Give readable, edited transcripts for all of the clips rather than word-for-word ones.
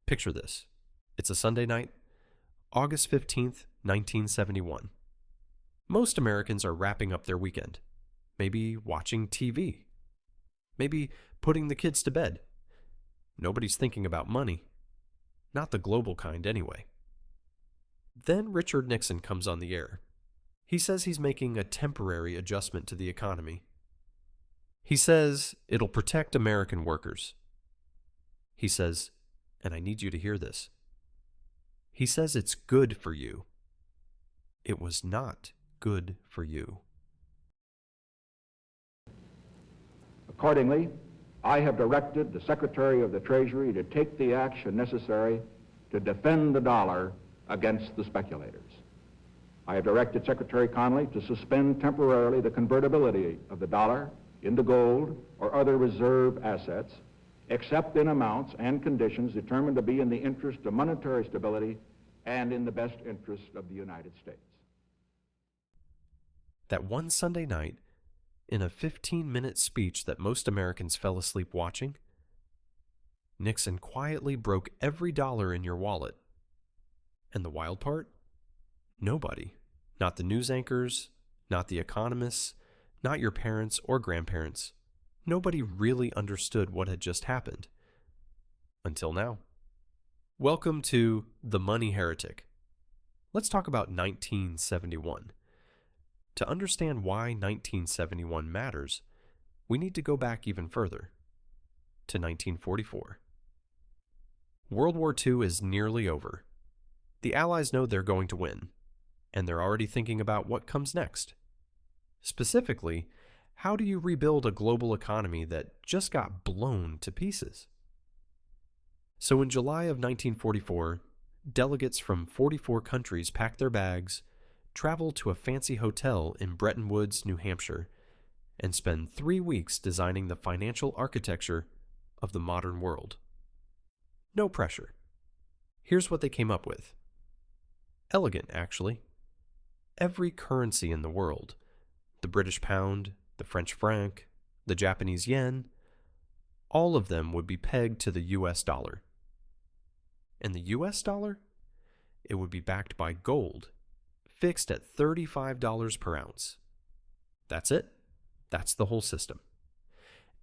Picture this. It's a Sunday night, August 15th, 1971. Most Americans are wrapping up their weekend. Maybe watching TV. Maybe putting the kids to bed. Nobody's thinking about money. Not the global kind, anyway. Then Richard Nixon comes on the air. He says he's making a temporary adjustment to the economy. He says it'll protect American workers. He says, and I need you to hear this, he says it's good for you. It was not good for you. Accordingly, I have directed the Secretary of the Treasury to take the action necessary to defend the dollar against the speculators. I have directed Secretary Connally to suspend temporarily the convertibility of the dollar into gold or other reserve assets, except in amounts and conditions determined to be in the interest of monetary stability and in the best interest of the United States. That one Sunday night, in a 15-minute speech that most Americans fell asleep watching, Nixon quietly broke every dollar in your wallet. And the wild part? Nobody, not the news anchors, not the economists, not your parents or grandparents, nobody really understood what had just happened. Until now. Welcome to The Money Heretic. Let's talk about 1971. To understand why 1971 matters, we need to go back even further, to 1944. World War II is nearly over. The Allies know they're going to win, and they're already thinking about what comes next. Specifically, how do you rebuild a global economy that just got blown to pieces? So in July of 1944, delegates from 44 countries packed their bags, traveled to a fancy hotel in Bretton Woods, New Hampshire, and spend 3 weeks designing the financial architecture of the modern world. No pressure. Here's what they came up with. Elegant, actually. Every currency in the world, the British pound, the French franc, the Japanese yen, all of them would be pegged to the US dollar. And the US dollar? It would be backed by gold, fixed at $35 per ounce. That's it. That's the whole system.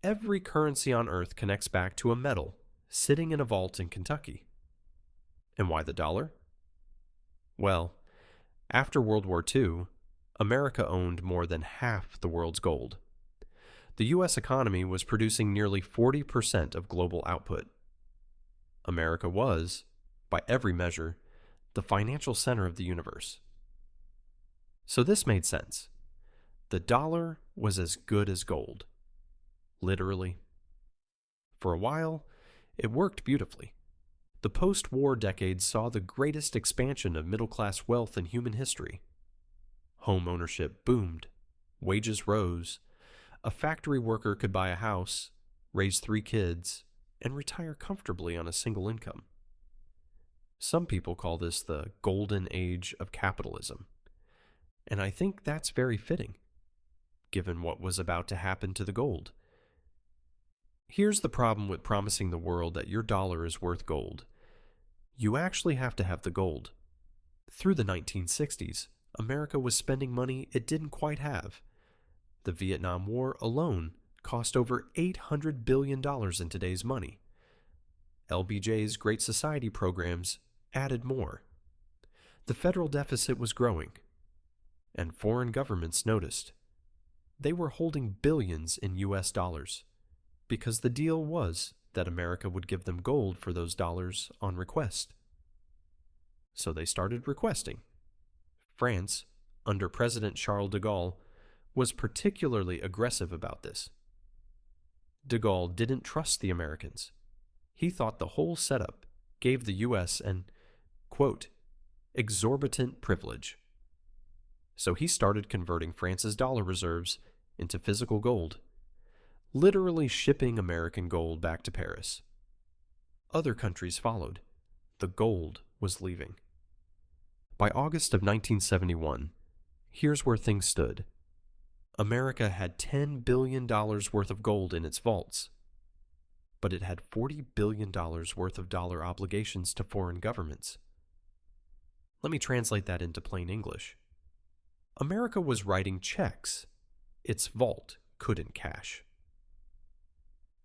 Every currency on Earth connects back to a metal sitting in a vault in Kentucky. And why the dollar? Well, after World War II, America owned more than half the world's gold. The U.S. economy was producing nearly 40% of global output. America was, by every measure, the financial center of the universe. So this made sense. The dollar was as good as gold. Literally. For a while, it worked beautifully. The post-war decades saw the greatest expansion of middle-class wealth in human history. Home ownership boomed. Wages rose. A factory worker could buy a house, raise 3 kids, and retire comfortably on a single income. Some people call this the golden age of capitalism. And I think that's very fitting, given what was about to happen to the gold. Here's the problem with promising the world that your dollar is worth gold. You actually have to have the gold. Through the 1960s, America was spending money it didn't quite have. The Vietnam War alone cost over $800 billion in today's money. LBJ's Great Society programs added more. The federal deficit was growing, and foreign governments noticed. They were holding billions in US dollars, because the deal was that America would give them gold for those dollars on request. So they started requesting. France, under President Charles de Gaulle, was particularly aggressive about this. De Gaulle didn't trust the Americans. He thought the whole setup gave the U.S. an, quote, exorbitant privilege. So he started converting France's dollar reserves into physical gold, literally shipping American gold back to Paris. Other countries followed. The gold was leaving. By August of 1971, here's where things stood. America had $10 billion worth of gold in its vaults. but it had $40 billion worth of dollar obligations to foreign governments. Let me translate that into plain English. America was writing checks its vault couldn't cash.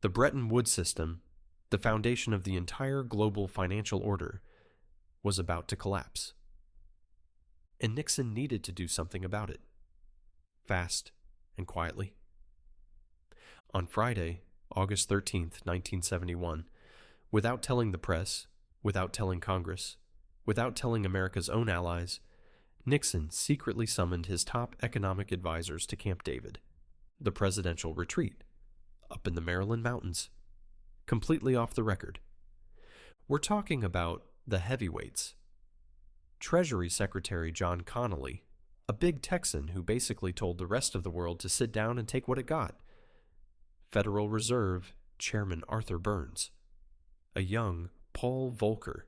The Bretton Woods system, the foundation of the entire global financial order, was about to collapse. And Nixon needed to do something about it, fast and quietly. On Friday, August 13th, 1971, without telling the press, without telling Congress, without telling America's own allies, Nixon secretly summoned his top economic advisors to Camp David, the presidential retreat, up in the Maryland mountains, completely off the record. We're talking about the heavyweights. Treasury Secretary John Connally, a big Texan who basically told the rest of the world to sit down and take what it got. Federal Reserve Chairman Arthur Burns, a young Paul Volcker,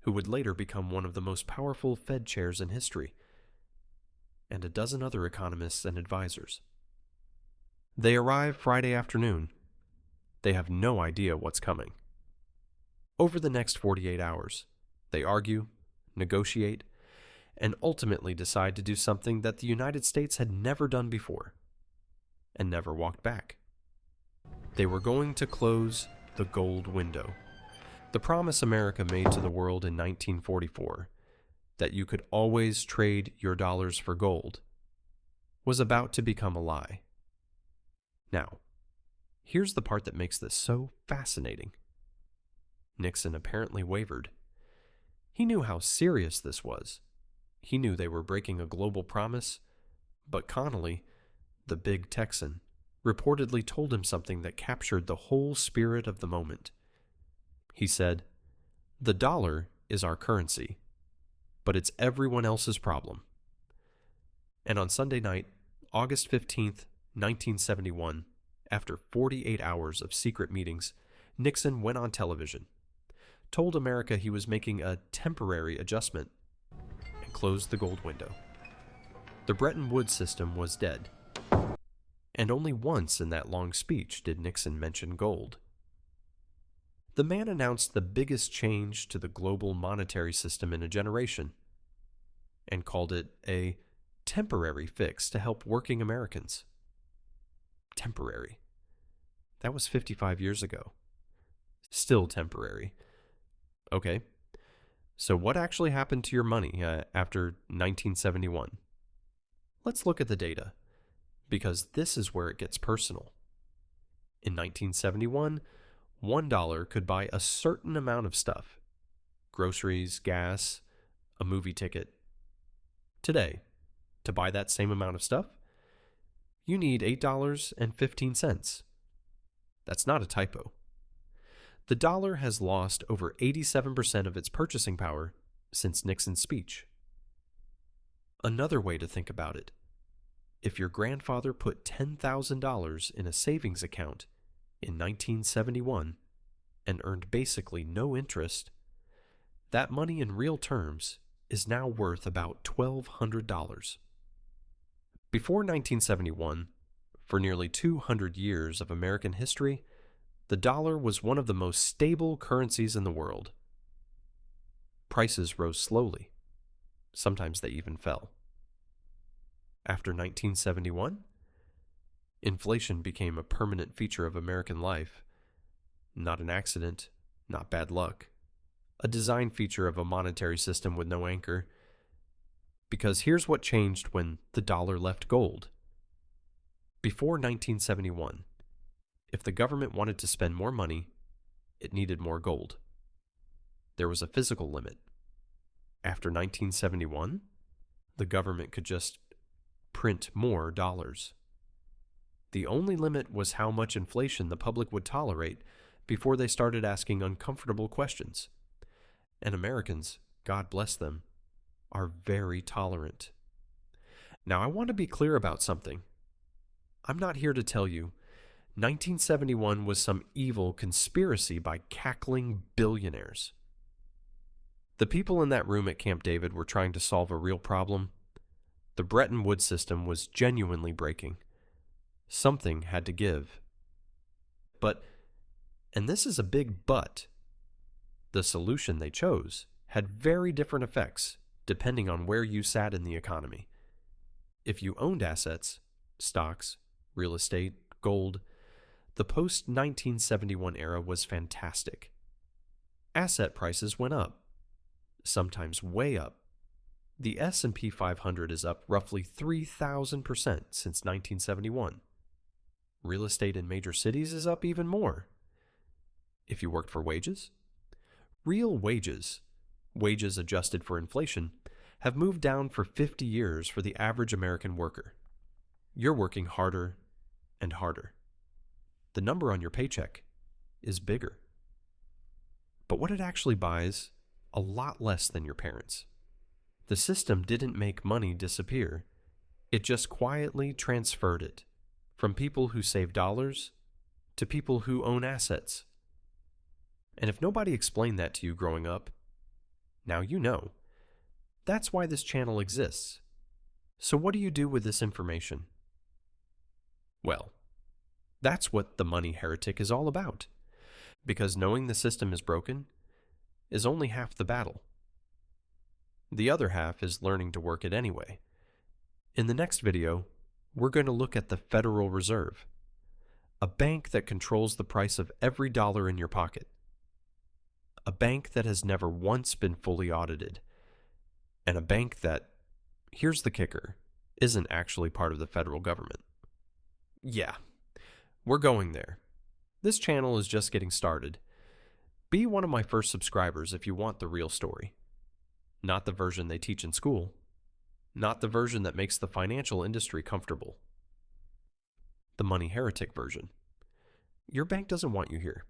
who would later become one of the most powerful Fed chairs in history, and a dozen other economists and advisors. They arrive Friday afternoon. They have no idea what's coming. Over the next 48 hours, they argue, negotiate, and ultimately decide to do something that the United States had never done before, and never walked back. They were going to close the gold window. The promise America made to the world in 1944, that you could always trade your dollars for gold, was about to become a lie. Now, here's the part that makes this so fascinating. Nixon apparently wavered. He knew how serious this was. He knew they were breaking a global promise, but Connally, the big Texan, reportedly told him something that captured the whole spirit of the moment. He said, "The dollar is our currency, but it's everyone else's problem." And on Sunday night, August 15th, 1971, after 48 hours of secret meetings, Nixon went on television, told America he was making a temporary adjustment, and closed the gold window. The Bretton Woods system was dead. And only once in that long speech did Nixon mention gold. The man announced the biggest change to the global monetary system in a generation, and called it a temporary fix to help working Americans. Temporary. That was 55 years ago. Still temporary. Okay, so what actually happened to your money after 1971? Let's look at the data, because this is where it gets personal. In 1971, $1 could buy a certain amount of stuff: groceries, gas, a movie ticket. Today, to buy that same amount of stuff, you need $8.15. That's not a typo. The dollar has lost over 87% of its purchasing power since Nixon's speech. Another way to think about it: if your grandfather put $10,000 in a savings account in 1971 and earned basically no interest, that money in real terms is now worth about $1,200. Before 1971, for nearly 200 years of American history, the dollar was one of the most stable currencies in the world. Prices rose slowly. Sometimes they even fell. After 1971, inflation became a permanent feature of American life. Not an accident, not bad luck. A design feature of a monetary system with no anchor. Because here's what changed when the dollar left gold. Before 1971, if the government wanted to spend more money, it needed more gold. There was a physical limit. After 1971, the government could just print more dollars. The only limit was how much inflation the public would tolerate before they started asking uncomfortable questions. And Americans, God bless them, are very tolerant. Now, I want to be clear about something. I'm not here to tell you 1971 was some evil conspiracy by cackling billionaires. The people in that room at Camp David were trying to solve a real problem. The Bretton Woods system was genuinely breaking. Something had to give. But And this is a big but. The solution they chose had very different effects depending on where you sat in the economy. If you owned assets, stocks, real estate, gold, the post-1971 era was fantastic. Asset prices went up, sometimes way up. The S&P 500 is up roughly 3,000% since 1971. Real estate in major cities is up even more. If you worked for wages, real wages, wages adjusted for inflation, have moved down for 50 years for the average American worker. You're working harder and harder. The number on your paycheck is bigger. But what it actually buys, a lot less than your parents. The system didn't make money disappear. It just quietly transferred it from people who save dollars to people who own assets. And if nobody explained that to you growing up, now you know. That's why this channel exists. So what do you do with this information? Well, that's what The Money Heretic is all about. Because knowing the system is broken is only half the battle. The other half is learning to work it anyway. In the next video, we're going to look at the Federal Reserve, a bank that controls the price of every dollar in your pocket. A bank that has never once been fully audited. And a bank that, here's the kicker, isn't actually part of the federal government. Yeah, we're going there. This channel is just getting started. Be one of my first subscribers if you want the real story. Not the version they teach in school. Not the version that makes the financial industry comfortable. The Money Heretic version. Your bank doesn't want you here.